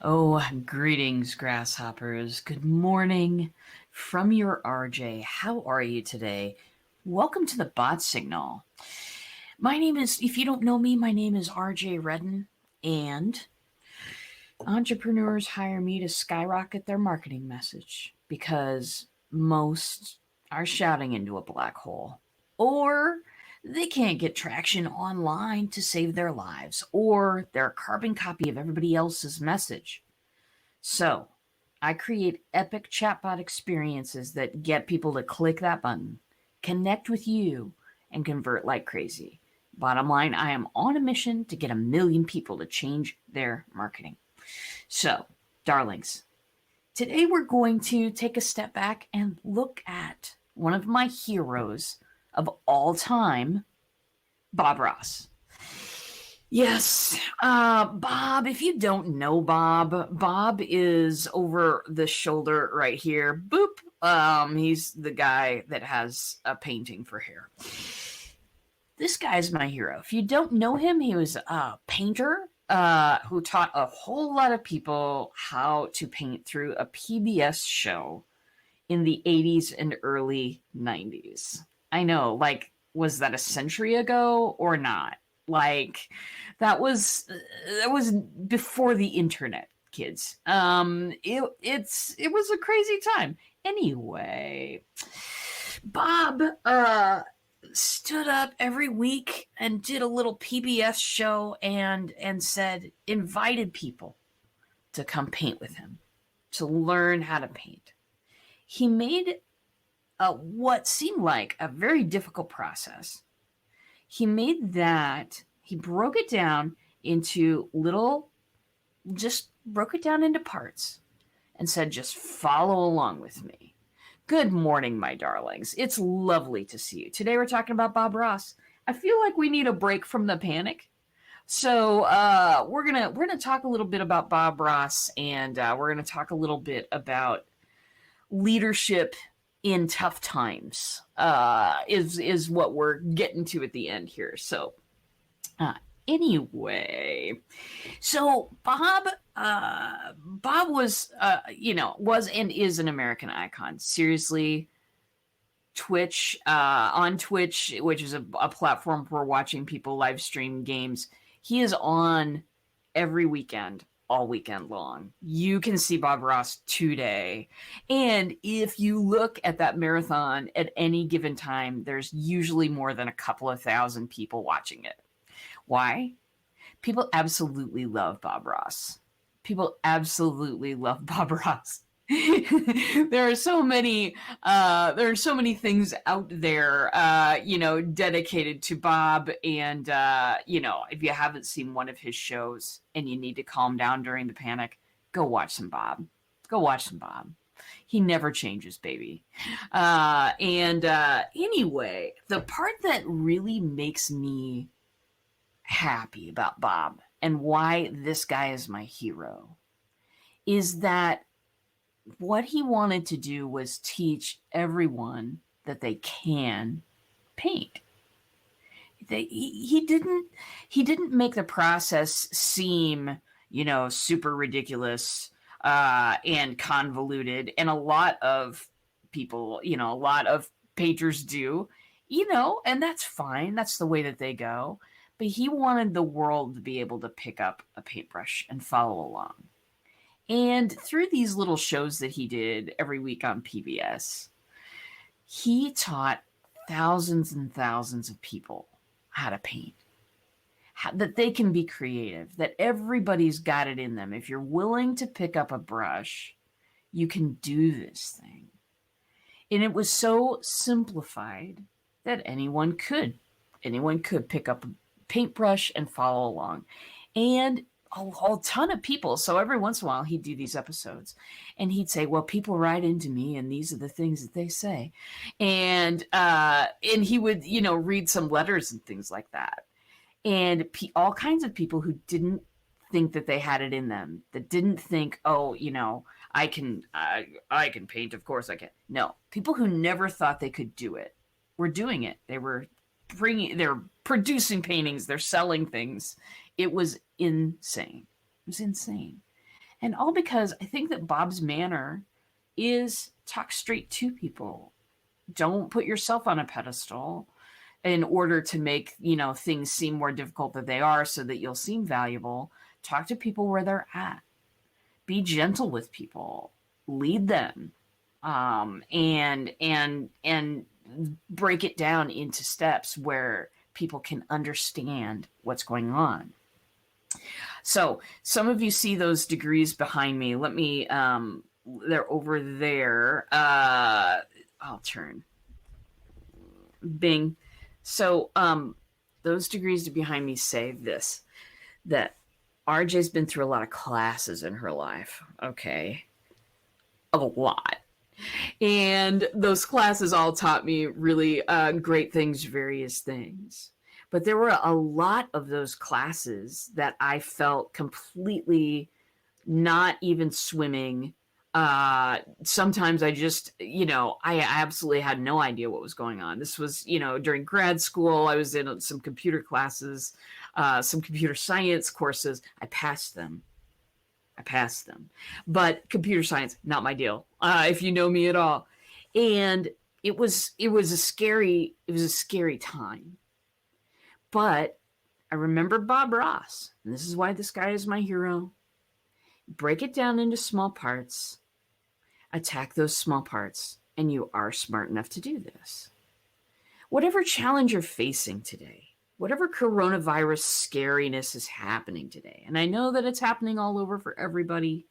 Oh, greetings, grasshoppers. Good morning from your RJ. How are you today? Welcome to the Bot Signal. If you don't know me, my name is RJ Redden, and entrepreneurs hire me to skyrocket their marketing message because most are shouting into a black hole. Or they can't get traction online to save their lives, or they're a carbon copy of everybody else's message. So, I create epic chatbot experiences that get people to click that button, connect with you, and convert like crazy. Bottom line, I am on a mission to get 1 million people to change their marketing. So, darlings, today we're going to take a step back and look at one of my heroes of all time, Bob Ross. Yes. Bob, if you don't know Bob is over the shoulder right here. Boop. He's the guy that has a painting for hair. This guy is my hero. If you don't know him, he was a painter who taught a whole lot of people how to paint through a PBS show in the 80s and early 90s. I know, like, was that a century ago or not? Like, that was before the internet, kids. It was a crazy time. Anyway, Bob stood up every week and did a little PBS show and said invited people to come paint with him, to learn how to paint. He made what seemed like a very difficult process. He broke it down into broke it down into parts and said, just follow along with me. Good morning, my darlings. It's lovely to see you. Today we're talking about Bob Ross. I feel like we need a break from the panic. So we're gonna talk a little bit about Bob Ross, and we're gonna talk a little bit about leadership in tough times. Is what we're getting to at the end here. So anyway, so Bob was was and is an American icon. Seriously, on Twitch, which is a platform for watching people live stream games, he is on every weekend, all weekend long. You can see Bob Ross today. And if you look at that marathon at any given time, there's usually more than a couple of thousand people watching it. Why? People absolutely love Bob Ross. People absolutely love Bob Ross. There are so many things out there dedicated to Bob, and if you haven't seen one of his shows and you need to calm down during the panic, go watch some Bob. He never changes, baby. Anyway, the part that really makes me happy about Bob and why this guy is my hero is that what he wanted to do was teach everyone that they can paint. He didn't make the process seem, super ridiculous and convoluted. And a lot of people, a lot of painters do, and that's fine. That's the way that they go. But he wanted the world to be able to pick up a paintbrush and follow along. And through these little shows that he did every week on PBS, he taught thousands and thousands of people how to paint, that they can be creative, that everybody's got it in them. If you're willing to pick up a brush, you can do this thing. And it was so simplified that anyone could pick up a paintbrush and follow along. And a ton of people. So every once in a while he'd do these episodes and he'd say, well, people write into me and these are the things that they say. And he would, read some letters and things like that. And all kinds of people who didn't think that they had it in them, that didn't think, oh, I can paint. Of course I can. No, people who never thought they could do it were doing it. They're producing paintings. They're selling things. It was insane. And all because I think that Bob's manner is talk straight to people. Don't put yourself on a pedestal in order to make, things seem more difficult than they are so that you'll seem valuable. Talk to people where they're at. Be gentle with people. Lead them. And break it down into steps where people can understand what's going on. So some of you see those degrees behind me. Let me, they're over there. I'll turn. Bing. So those degrees behind me say this, that RJ's been through a lot of classes in her life. Okay. A lot. And those classes all taught me really great things, various things. But there were a lot of those classes that I felt completely not even swimming. Sometimes I just, I absolutely had no idea what was going on. This was, during grad school. I was in some computer classes, some computer science courses. I passed them. But computer science, not my deal. If you know me at all. And it was a scary time. But I remember Bob Ross, and this is why this guy is my hero. Break it down into small parts. Attack those small parts, and you are smart enough to do this. Whatever challenge you're facing today, whatever coronavirus scariness is happening today, and I know that it's happening all over for everybody.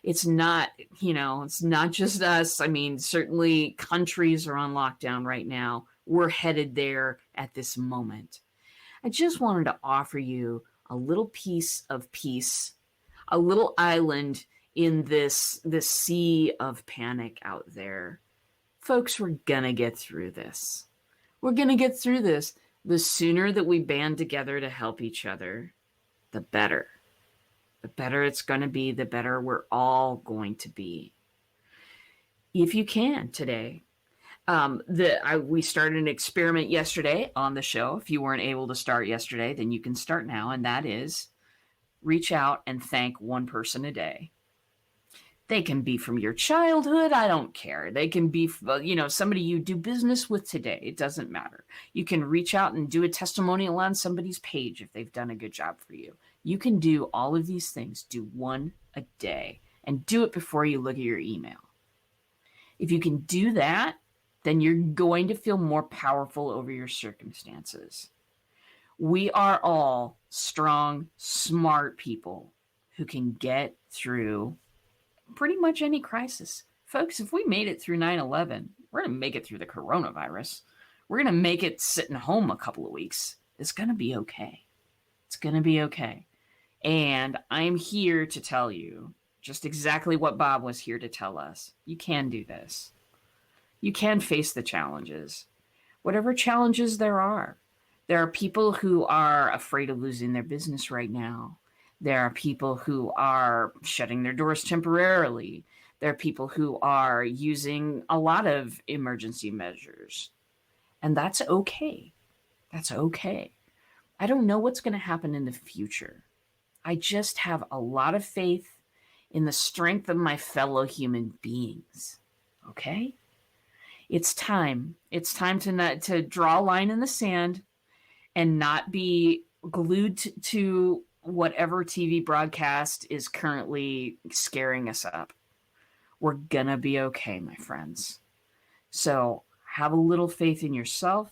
It's not, it's not just us. I mean, certainly countries are on lockdown right now. We're headed there at this moment. I just wanted to offer you a little piece of peace, a little island in this sea of panic out there. Folks, we're gonna get through this. We're gonna get through this. The sooner that we band together to help each other, the better. The better it's going to be, the better we're all going to be. If you can today, we started an experiment yesterday on the show. If you weren't able to start yesterday, then you can start now, and that is reach out and thank one person a day. They can be from your childhood. I don't care. They can be, somebody you do business with today. It doesn't matter. You can reach out and do a testimonial on somebody's page if they've done a good job for you. You can do all of these things. Do one a day and do it before you look at your email. If you can do that, then you're going to feel more powerful over your circumstances. We are all strong, smart people who can get through pretty much any crisis. Folks, if we made it through 9/11, we're going to make it through the coronavirus. We're going to make it sitting home a couple of weeks. It's going to be okay. It's going to be okay. And I'm here to tell you just exactly what Bob was here to tell us. You can do this. You can face the challenges. Whatever challenges there are. There are people who are afraid of losing their business right now. There are people who are shutting their doors temporarily. There are people who are using a lot of emergency measures. And that's okay. That's okay. I don't know what's going to happen in the future. I just have a lot of faith in the strength of my fellow human beings. Okay? It's time. It's time to draw a line in the sand and not be glued to whatever TV broadcast is currently scaring us up. We're gonna be okay, my friends. So have a little faith in yourself.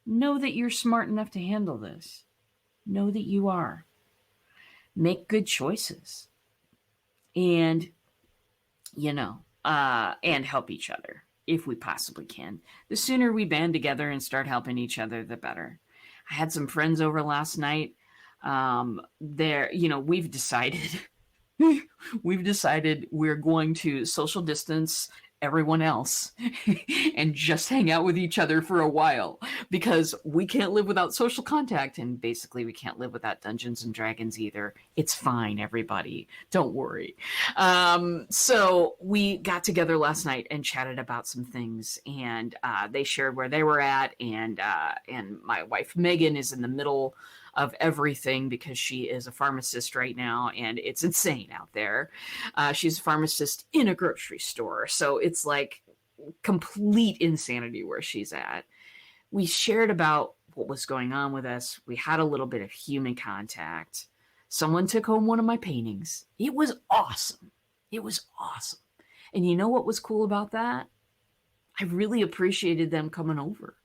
Know that you're smart enough to handle this. Know that you are. Make good choices. And, and help each other if we possibly can. The sooner we band together and start helping each other, the better. I had some friends over last night. We've decided we're going to social distance everyone else and just hang out with each other for a while because we can't live without social contact, and basically we can't live without Dungeons and Dragons either. It's fine, everybody. Don't worry. So we got together last night and chatted about some things, and they shared where they were at, and my wife Megan is in the middle of everything because she is a pharmacist right now, and it's insane out there. She's a pharmacist in a grocery store, so it's like complete insanity where she's at. We shared about what was going on with us. We had a little bit of human contact. Someone took home one of my paintings. It was awesome. It was awesome. And you know what was cool about that? I really appreciated them coming over.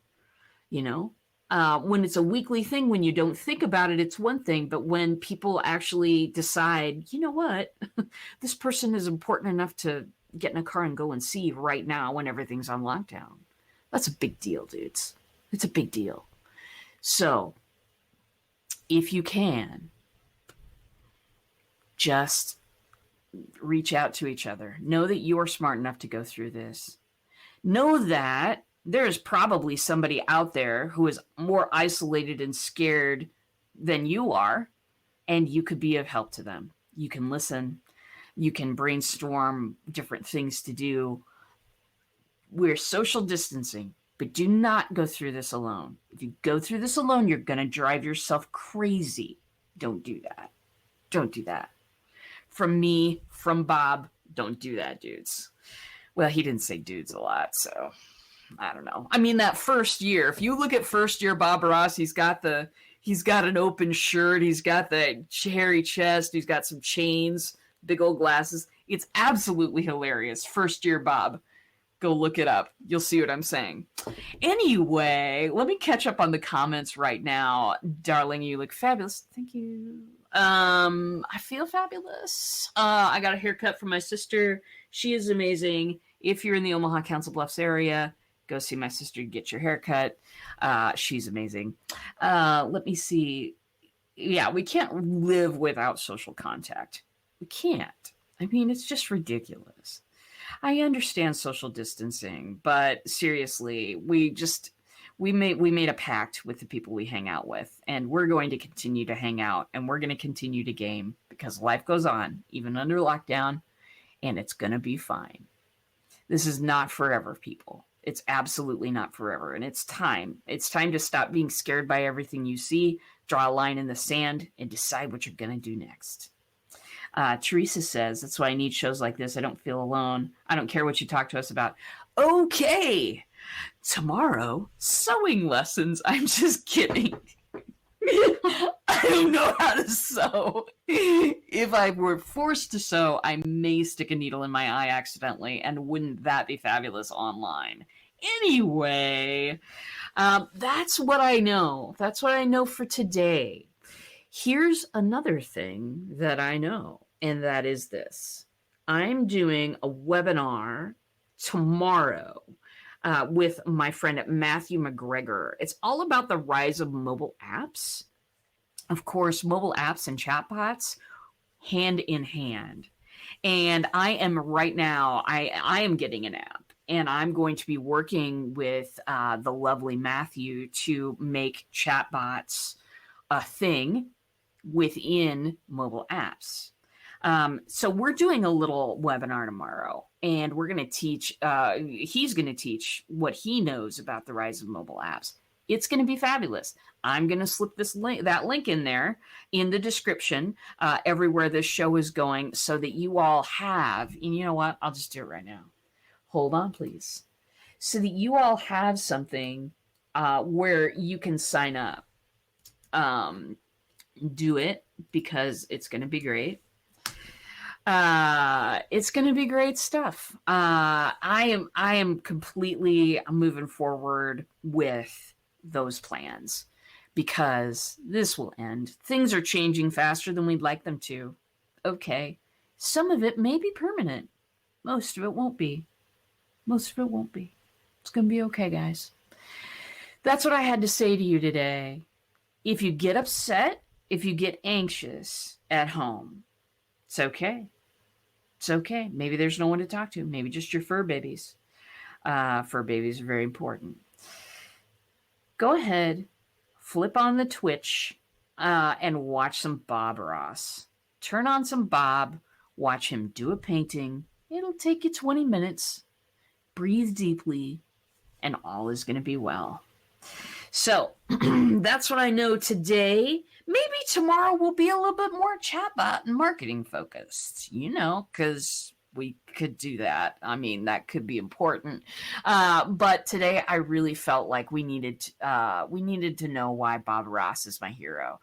You know, when it's a weekly thing, when you don't think about it, it's one thing. But when people actually decide, you know what, this person is important enough to get in a car and go and see right now when everything's on lockdown, that's a big deal, dudes. It's a big deal. So if you can, just reach out to each other. Know that you are smart enough to go through this. Know that there is probably somebody out there who is more isolated and scared than you are, and you could be of help to them. You can listen. You can brainstorm different things to do. We're social distancing, but do not go through this alone. If you go through this alone, you're going to drive yourself crazy. Don't do that. Don't do that. From me, from Bob, don't do that, dudes. Well, he didn't say dudes a lot, so I don't know. I mean, that first year, if you look at first year Bob Ross, he's got an open shirt, he's got the hairy chest, he's got some chains, big old glasses. It's absolutely hilarious. First year Bob. Go look it up. You'll see what I'm saying. Anyway, let me catch up on the comments right now. Darling, you look fabulous. Thank you. I feel fabulous. I got a haircut from my sister. She is amazing. If you're in the Omaha Council Bluffs area, go see my sister to get your haircut. She's amazing. Let me see. Yeah, we can't live without social contact. We can't. I mean, it's just ridiculous. I understand social distancing, but seriously, we made a pact with the people we hang out with, and we're going to continue to hang out, and we're going to continue to game because life goes on, even under lockdown, and it's going to be fine. This is not forever, people. It's absolutely not forever, and it's time. It's time to stop being scared by everything you see, draw a line in the sand, and decide what you're going to do next. Teresa says, that's why I need shows like this. I don't feel alone. I don't care what you talk to us about. Okay. Tomorrow, sewing lessons. I'm just kidding. I don't know how to sew. If I were forced to sew, I may stick a needle in my eye accidentally, and wouldn't that be fabulous online? Anyway, that's what I know. That's what I know for today. Here's another thing that I know, and that is this. I'm doing a webinar tomorrow with my friend Matthew McGregor. It's all about the rise of mobile apps. Of course, mobile apps and chatbots hand in hand. And I am right now, I am getting an app, and I'm going to be working with the lovely Matthew to make chatbots a thing within mobile apps. So we're doing a little webinar tomorrow, and we're going to teach, he's going to teach what he knows about the rise of mobile apps. It's going to be fabulous. I'm going to slip that link in there in the description, everywhere this show is going, so that you all have, and you know what? I'll just do it right now. Hold on, please. So that you all have something where you can sign up. Do it because it's going to be great. It's going to be great stuff. I am completely moving forward with those plans because this will end. Things are changing faster than we'd like them to. Okay. Some of it may be permanent. Most of it won't be. Most of it won't be. It's going to be okay, guys. That's what I had to say to you today. If you get upset, if you get anxious at home, it's okay. It's okay. Maybe there's no one to talk to. Maybe just your fur babies. Fur babies are very important. Go ahead, flip on the Twitch, and watch some Bob Ross. Turn on some Bob, watch him do a painting. It'll take you 20 minutes. Breathe deeply, and all is going to be well. So that's what I know today. Maybe tomorrow will be a little bit more chatbot and marketing focused, because we could do that. I mean, that could be important. But today I really felt like we needed to know why Bob Ross is my hero.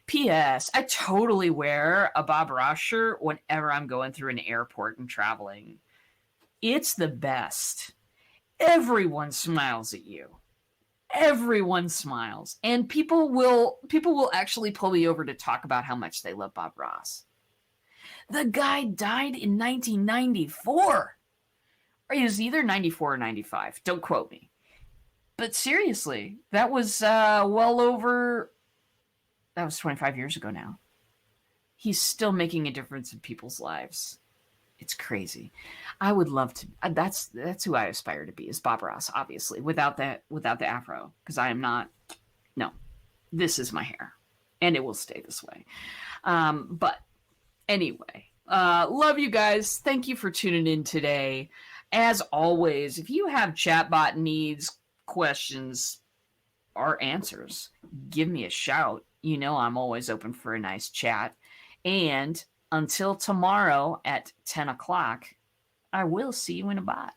P.S. I totally wear a Bob Ross shirt whenever I'm going through an airport and traveling. It's the best. Everyone smiles at you. Everyone smiles, and people will actually pull me over to talk about how much they love Bob Ross. The guy died in 1994. Or he was either 94 or 95. Don't quote me. But seriously, that was that was 25 years ago now. He's still making a difference in people's lives. It's crazy. I would love to. That's who I aspire to be, is Bob Ross. Obviously, without the afro, because I am not. No, this is my hair, and it will stay this way. But anyway, love you guys. Thank you for tuning in today. As always, if you have chatbot needs, questions, or answers, give me a shout. I'm always open for a nice chat. And until tomorrow at 10 o'clock, I will see you in a bot.